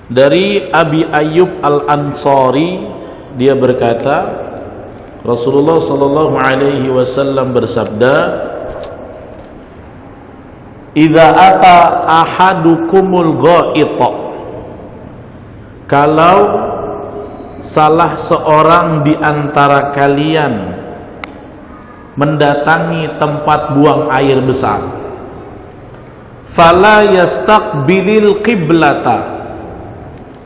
Dari Abi Ayyub Al-Ansari, dia berkata, Rasulullah sallallahu alaihi wasallam bersabda, "Idza ata ahadukumul ghaita." Kalau salah seorang di antara kalian mendatangi tempat buang air besar, fala yastaqbilil qiblata,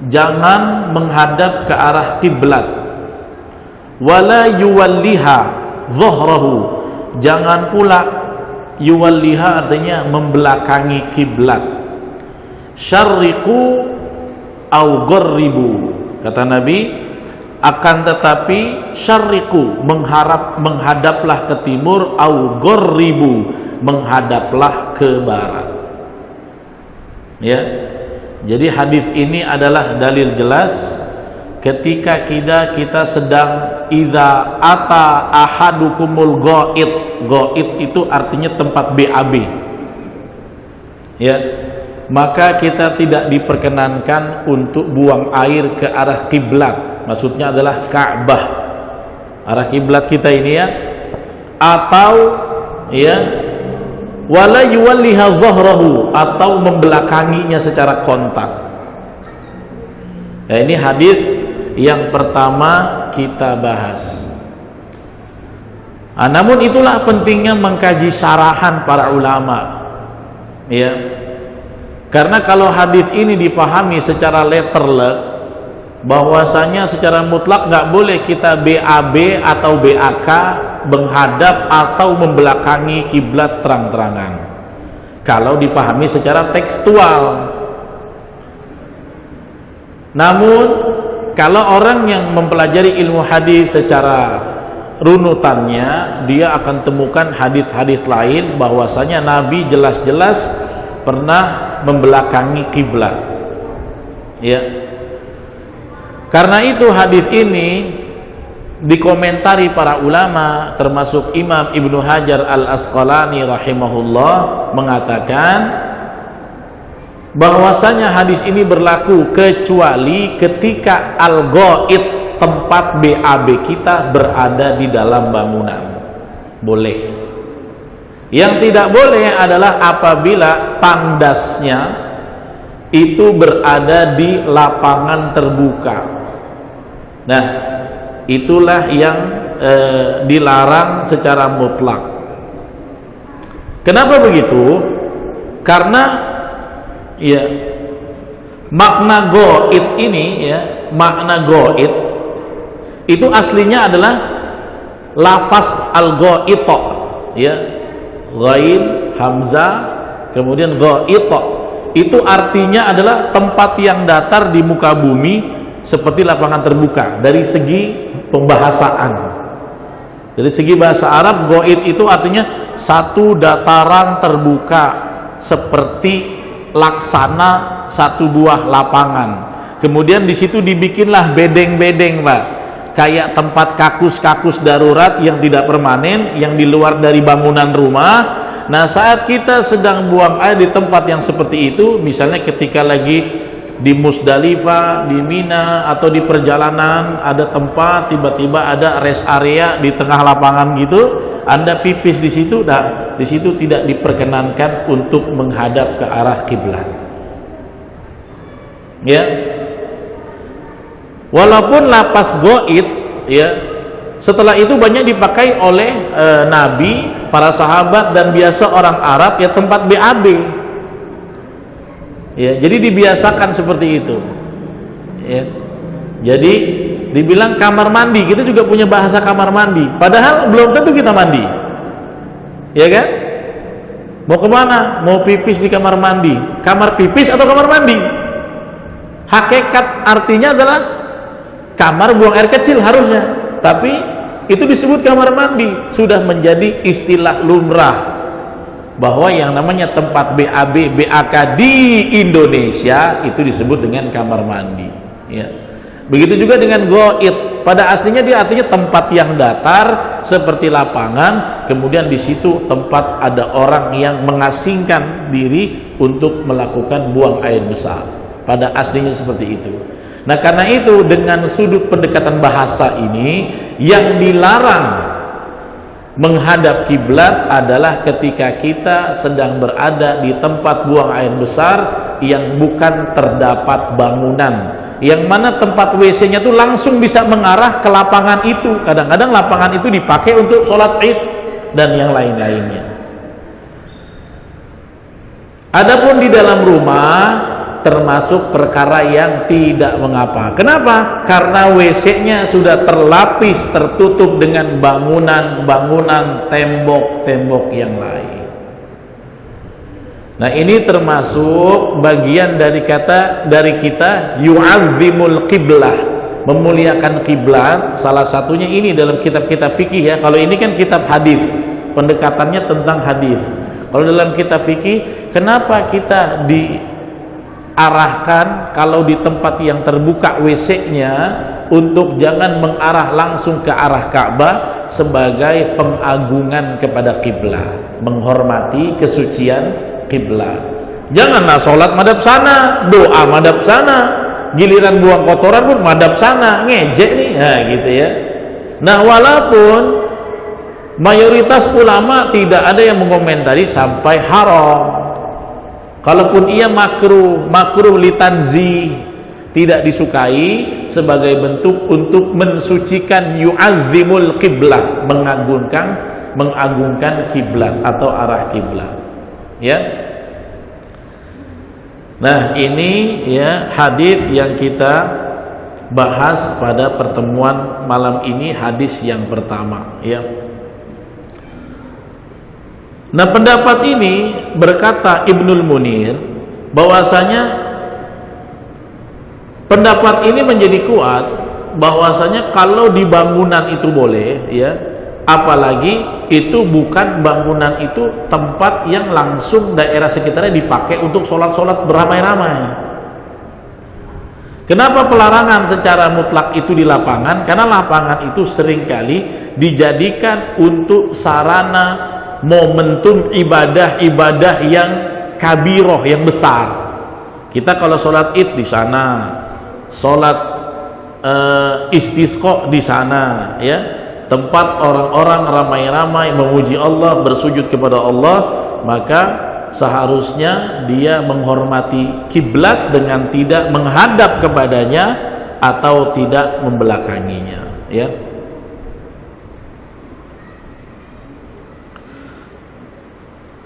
jangan menghadap ke arah kiblat, wala yuwalliha dhahrahu, jangan pula yuwalliha artinya membelakangi kiblat, syarriqu au gharribu, kata Nabi, akan tetapi syarriqu menghadaplah ke timur, au gharribu menghadaplah ke barat. Ya. Jadi hadis ini adalah dalil jelas ketika kita sedang idza ata ahadukumul ghaid. Ghaid itu artinya tempat BAB. Ya. Maka kita tidak diperkenankan untuk buang air ke arah kiblat. Maksudnya adalah Ka'bah. Arah kiblat kita ini ya. Atau ya, wala yuwalliha dhahrahu, atau membelakanginya secara kontak. Nah, ini hadis yang pertama kita bahas. Namun itulah pentingnya mengkaji syarahan para ulama. Ya. Karena kalau hadis ini dipahami secara letterlek, bahwasanya secara mutlak nggak boleh kita BAB atau BAK, menghadap atau membelakangi kiblat terang-terangan. Kalau dipahami secara tekstual. Namun kalau orang yang mempelajari ilmu hadis secara runutannya, dia akan temukan hadis-hadis lain bahwasanya Nabi jelas-jelas pernah membelakangi kiblat. Ya. Karena itu hadis ini dikomentari para ulama, termasuk Imam Ibnu Hajar Al-Asqalani rahimahullah mengatakan bahwasanya hadis ini berlaku kecuali ketika al-ghaid, tempat BAB kita, berada di dalam bangunan. Boleh. Yang tidak boleh adalah apabila tandasnya itu berada di lapangan terbuka. Nah, itulah yang dilarang secara mutlak. Kenapa begitu? Karena ya, makna ghaid ini ya, makna ghaid itu aslinya adalah lafaz al-ghaita, ya, ghain hamzah kemudian ghaita, itu artinya adalah tempat yang datar di muka bumi seperti lapangan terbuka. Dari segi pembahasaan, dari segi bahasa Arab, ghaid itu artinya satu dataran terbuka seperti laksana satu buah lapangan. Kemudian di situ dibikinlah bedeng-bedeng, Pak, kayak tempat kakus-kakus darurat yang tidak permanen, yang di luar dari bangunan rumah. Nah, saat kita sedang buang air di tempat yang seperti itu, misalnya ketika lagi di Musdalifah, di Mina, atau di perjalanan ada tempat tiba-tiba ada rest area di tengah lapangan gitu, Anda pipis di situ, nah di situ tidak diperkenankan untuk menghadap ke arah kiblat. Ya. Walaupun lapas ghaid ya, setelah itu banyak dipakai oleh Nabi, para sahabat, dan biasa orang Arab ya, tempat BAB. Ya, jadi dibiasakan seperti itu. Ya. Jadi dibilang kamar mandi, kita juga punya bahasa kamar mandi. Padahal belum tentu kita mandi. Ya kan? Mau kemana? Mau pipis di kamar mandi. Kamar pipis atau kamar mandi? Hakikat artinya adalah kamar buang air kecil harusnya. Tapi itu disebut kamar mandi. Sudah menjadi istilah lumrah bahwa yang namanya tempat BAB, BAK di Indonesia itu disebut dengan kamar mandi. Ya. Begitu juga dengan ghaid. Pada aslinya dia artinya tempat yang datar seperti lapangan, kemudian di situ tempat ada orang yang mengasingkan diri untuk melakukan buang air besar. pada aslinya seperti itu. Nah, karena itu dengan sudut pendekatan bahasa ini, yang dilarang menghadap kiblat adalah ketika kita sedang berada di tempat buang air besar yang bukan terdapat bangunan, yang mana tempat WC-nya tuh langsung bisa mengarah ke lapangan itu. Kadang-kadang lapangan itu dipakai untuk sholat id dan yang lain-lainnya. Adapun di dalam rumah termasuk perkara yang tidak mengapa. Kenapa? Karena WC-nya sudah terlapis, tertutup dengan bangunan-bangunan, tembok-tembok yang lain. Nah, ini termasuk bagian dari kita yu'azzimul qiblah, memuliakan kiblat. Salah satunya ini dalam kitab-kitab fikih ya. Kalau ini kan kitab hadis, pendekatannya tentang hadis. Kalau dalam kitab fikih, kenapa kita diarahkan kalau di tempat yang terbuka WC-nya untuk jangan mengarah langsung ke arah Ka'bah sebagai pengagungan kepada kiblat, menghormati kesucian kiblat. Janganlah sholat madhab sana, doa madhab sana, giliran buang kotoran pun madhab sana, ngejek nih, nah gitu ya. Nah, walaupun mayoritas ulama tidak ada yang mengomentari sampai haram. Kalaupun ia makruh litanzih, tidak disukai sebagai bentuk untuk mensucikan yu'azzimul qiblah, mengagungkan kiblat atau arah kiblat. Ya. Nah, ini ya hadis yang kita bahas pada pertemuan malam ini, hadis yang pertama ya. Nah, pendapat ini berkata Ibnul Munir bahwasanya pendapat ini menjadi kuat bahwasanya kalau di bangunan itu boleh ya, apalagi itu bukan bangunan itu tempat yang langsung daerah sekitarnya dipakai untuk sholat-sholat beramai-ramai. Kenapa pelarangan secara mutlak itu di lapangan? Karena lapangan itu seringkali dijadikan untuk sarana momentum ibadah-ibadah yang kabiroh, yang besar. Kita kalau sholat id di sana, sholat istisqa di sana, ya, tempat orang-orang ramai-ramai memuji Allah, bersujud kepada Allah, maka seharusnya dia menghormati kiblat dengan tidak menghadap kepadanya atau tidak membelakanginya, ya.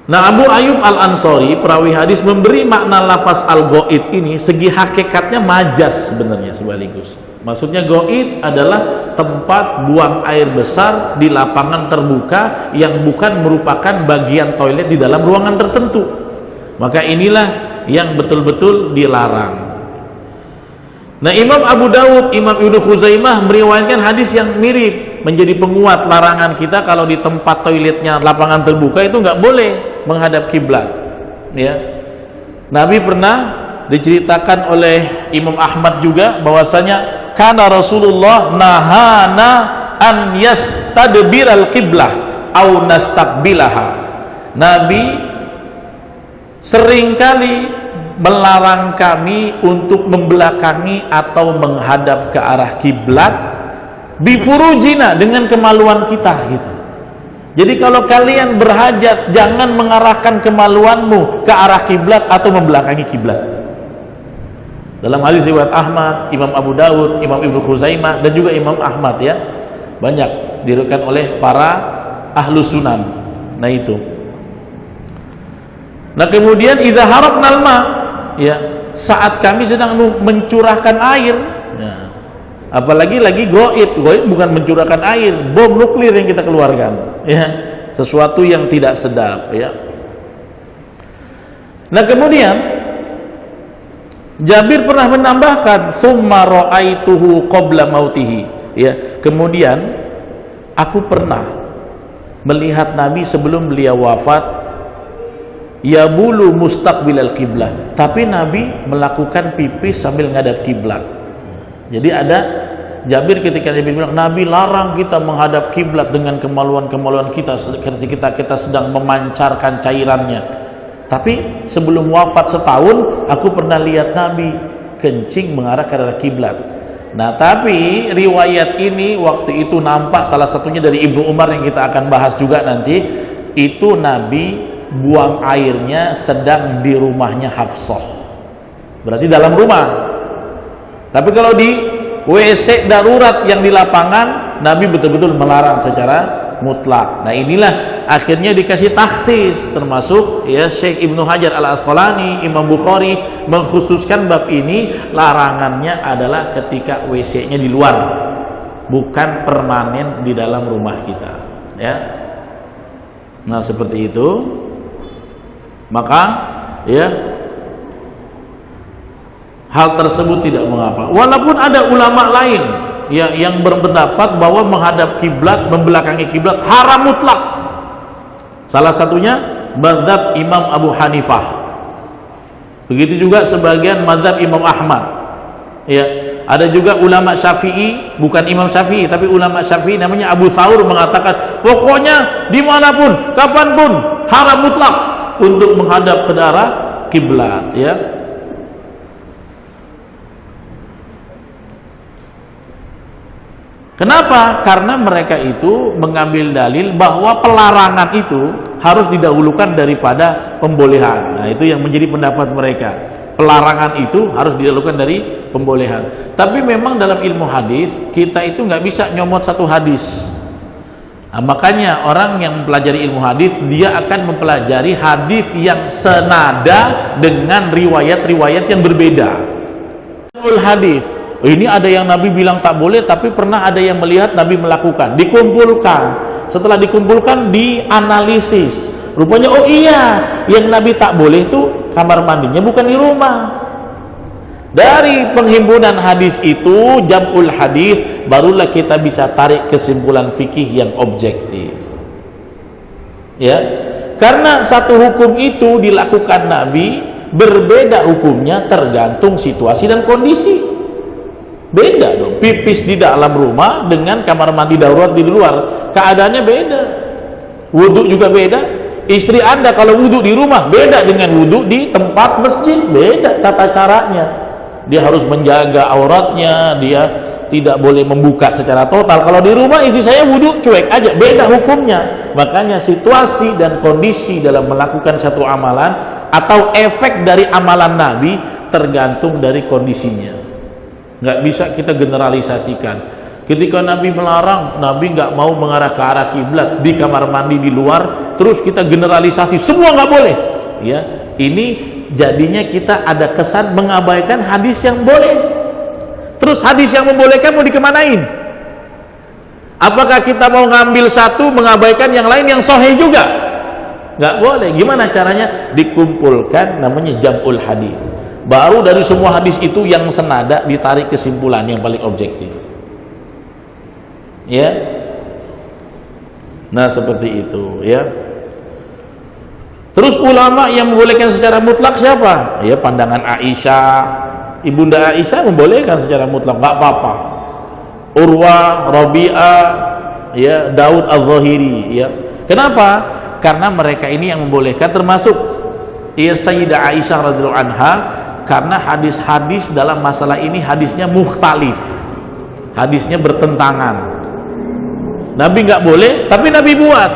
Nah, Abu Ayyub Al-Ansari, perawi hadis, memberi makna lafaz al-ghaid ini, segi hakikatnya majas sebenarnya sekaligus. Maksudnya ghaid adalah tempat buang air besar di lapangan terbuka yang bukan merupakan bagian toilet di dalam ruangan tertentu. Maka inilah yang betul-betul dilarang. Nah, Imam Abu Dawud, Imam Ibnu Khuzaimah meriwayatkan hadis yang mirip, menjadi penguat larangan kita kalau di tempat toiletnya lapangan terbuka itu nggak boleh menghadap kiblat, ya. Nabi pernah diceritakan oleh Imam Ahmad juga bahwasanya kana Rasulullah nahana an yastadbiral qiblah au nastaqbilaha. Nabi seringkali melarang kami untuk membelakangi atau menghadap ke arah kiblat bifurujina, dengan kemaluan kita gitu. Jadi kalau kalian berhajat, jangan mengarahkan kemaluanmu ke arah kiblat atau membelakangi kiblat. Dalam hadis riwayat Ahmad, Imam Abu Dawud, Imam Ibnu Khuzaimah, dan juga Imam Ahmad, ya, banyak diriwayatkan oleh para ahlu sunan. Nah itu. Nah kemudian idza haraqnal ma, ya, saat kami sedang mencurahkan air, nah, apalagi lagi goib bukan mencurahkan air, bom nuklir yang kita keluarkan, ya, sesuatu yang tidak sedap, ya. Nah kemudian Jabir pernah menambahkan summa ra'aituhu qabla mautihi, ya, kemudian aku pernah melihat Nabi sebelum beliau wafat yabulu mustaqbilal kiblat, tapi Nabi melakukan pipis sambil ngadap kiblat. Jadi ada Jabir ketika Nabi bilang, Nabi larang kita menghadap kiblat dengan kemaluan-kemaluan kita ketika kita sedang memancarkan cairannya. Tapi sebelum wafat setahun, aku pernah lihat Nabi kencing mengarah ke arah kiblat. Nah, tapi riwayat ini waktu itu nampak salah satunya dari Ibnu Umar yang kita akan bahas juga nanti, itu Nabi buang airnya sedang di rumahnya Hafsah. Berarti dalam rumah. Tapi kalau di WC darurat yang di lapangan, Nabi betul-betul melarang secara mutlak. Nah, inilah akhirnya dikasih taksis, termasuk ya Syekh Ibnu Hajar Al-Asqalani, Imam Bukhari mengkhususkan bab ini, larangannya adalah ketika WC-nya di luar, bukan permanen di dalam rumah kita, ya. Nah, seperti itu. Maka ya hal tersebut tidak mengapa. Walaupun ada ulama lain ya yang berpendapat bahwa menghadap kiblat, membelakangi kiblat haram mutlak. Salah satunya mazhab Imam Abu Hanifah. Begitu juga sebagian mazhab Imam Ahmad. Ya, ada juga ulama Syafi'i, bukan Imam Syafi'i tapi ulama Syafi'i namanya Abu Thawr mengatakan pokoknya dimanapun, kapanpun haram mutlak untuk menghadap ke arah kiblat, ya. Kenapa? Karena mereka itu mengambil dalil bahwa pelarangan itu harus didahulukan daripada pembolehan. Nah, itu yang menjadi pendapat mereka. Pelarangan itu harus didahulukan dari pembolehan. Tapi memang dalam ilmu hadis kita itu nggak bisa nyomot satu hadis. Nah, makanya orang yang mempelajari ilmu hadis dia akan mempelajari hadis yang senada dengan riwayat-riwayat yang berbeda. Hadis. Ini ada yang Nabi bilang tak boleh, tapi pernah ada yang melihat Nabi melakukan. Dikumpulkan. Setelah dikumpulkan, dianalisis. Rupanya, oh iya, yang Nabi tak boleh itu kamar mandinya bukan di rumah. Dari penghimpunan hadis itu, jam'ul hadis, barulah kita bisa tarik kesimpulan fikih yang objektif. Ya, karena satu hukum itu dilakukan Nabi, berbeda hukumnya tergantung situasi dan kondisi. Beda dong, pipis di dalam rumah dengan kamar mandi darurat di luar, keadaannya beda. Wudhu juga beda. Istri Anda kalau wudhu di rumah beda dengan wudhu di tempat masjid, beda tata caranya. Dia harus menjaga auratnya, dia tidak boleh membuka secara total. Kalau di rumah istri saya wudhu cuek aja, beda hukumnya. Makanya situasi dan kondisi dalam melakukan satu amalan atau efek dari amalan Nabi tergantung dari kondisinya. Nggak bisa kita generalisasikan. Ketika Nabi melarang, Nabi nggak mau mengarah ke arah kiblat di kamar mandi di luar, terus kita generalisasi semua nggak boleh. Ya, ini jadinya kita ada kesan mengabaikan hadis yang boleh. Terus hadis yang membolehkan mau dikemanain? Apakah kita mau ngambil satu mengabaikan yang lain yang sahih juga? Nggak boleh. Gimana caranya? Dikumpulkan, namanya jam'ul hadis. Baru dari semua hadis itu yang senada ditarik kesimpulan yang paling objektif. Ya. Nah, seperti itu, ya. Terus ulama yang membolehkan secara mutlak siapa? Ya, pandangan Aisyah. Ibunda Aisyah membolehkan secara mutlak, enggak apa-apa. Urwah, Rabi'ah, ya, Daud Az-Zahiri, ya. Kenapa? Karena mereka ini yang membolehkan, termasuk ya Sayyidah Aisyah radhiyallahu anha, karena hadis-hadis dalam masalah ini hadisnya mukhtalif, hadisnya bertentangan. Nabi nggak boleh, tapi Nabi buat.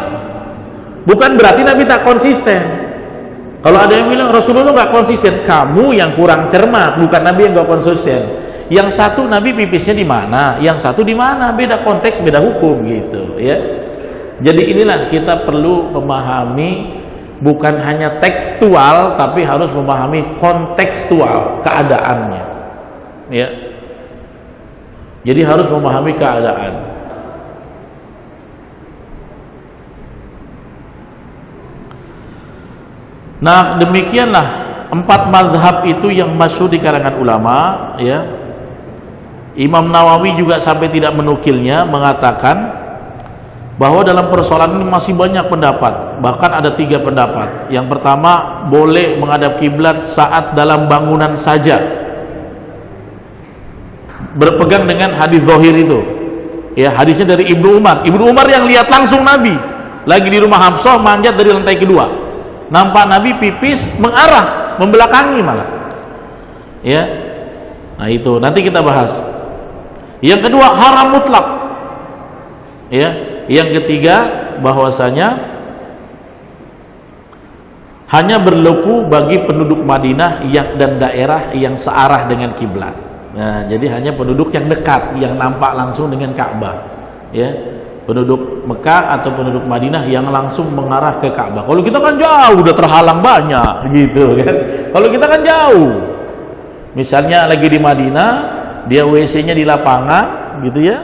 Bukan berarti Nabi tak konsisten. Kalau ada yang bilang Rasulullah nggak konsisten, kamu yang kurang cermat, bukan Nabi yang nggak konsisten. Yang satu Nabi pipisnya di mana, yang satu di mana, beda konteks, beda hukum gitu, ya. Jadi inilah kita perlu memahami. Bukan hanya tekstual, tapi harus memahami kontekstual keadaannya. Ya. Jadi harus memahami keadaan. Nah, demikianlah 4 mazhab itu yang masyhur di kalangan ulama, ya. Imam Nawawi juga sampai tidak menukilnya, mengatakan bahwa dalam persoalan ini masih banyak pendapat, bahkan ada 3 pendapat. Yang pertama, boleh menghadap kiblat saat dalam bangunan saja, berpegang dengan hadis zahir itu, ya, hadisnya dari Ibnu Umar. Ibnu Umar yang lihat langsung Nabi lagi di rumah Hafsah manjat dari lantai kedua, nampak Nabi pipis mengarah, membelakangi malah. Ya. Nah, itu nanti kita bahas. Yang kedua, haram mutlak. Ya. Yang ketiga, bahwasanya hanya berlaku bagi penduduk Madinah dan daerah yang searah dengan kiblat. Nah, jadi hanya penduduk yang dekat, yang nampak langsung dengan Ka'bah. Ya, penduduk Mekah atau penduduk Madinah yang langsung mengarah ke Ka'bah. Kalau kita kan jauh, udah terhalang banyak, gitu kan. Kalau kita kan jauh. Misalnya lagi di Madinah, dia WC-nya di lapangan, gitu ya.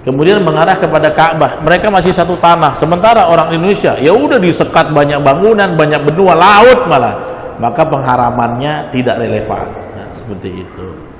Kemudian mengarah kepada Ka'bah. Mereka masih satu tanah. Sementara orang Indonesia, ya udah disekat banyak bangunan, banyak benua, laut malah. Maka pengharamannya tidak relevan. Nah, seperti itu.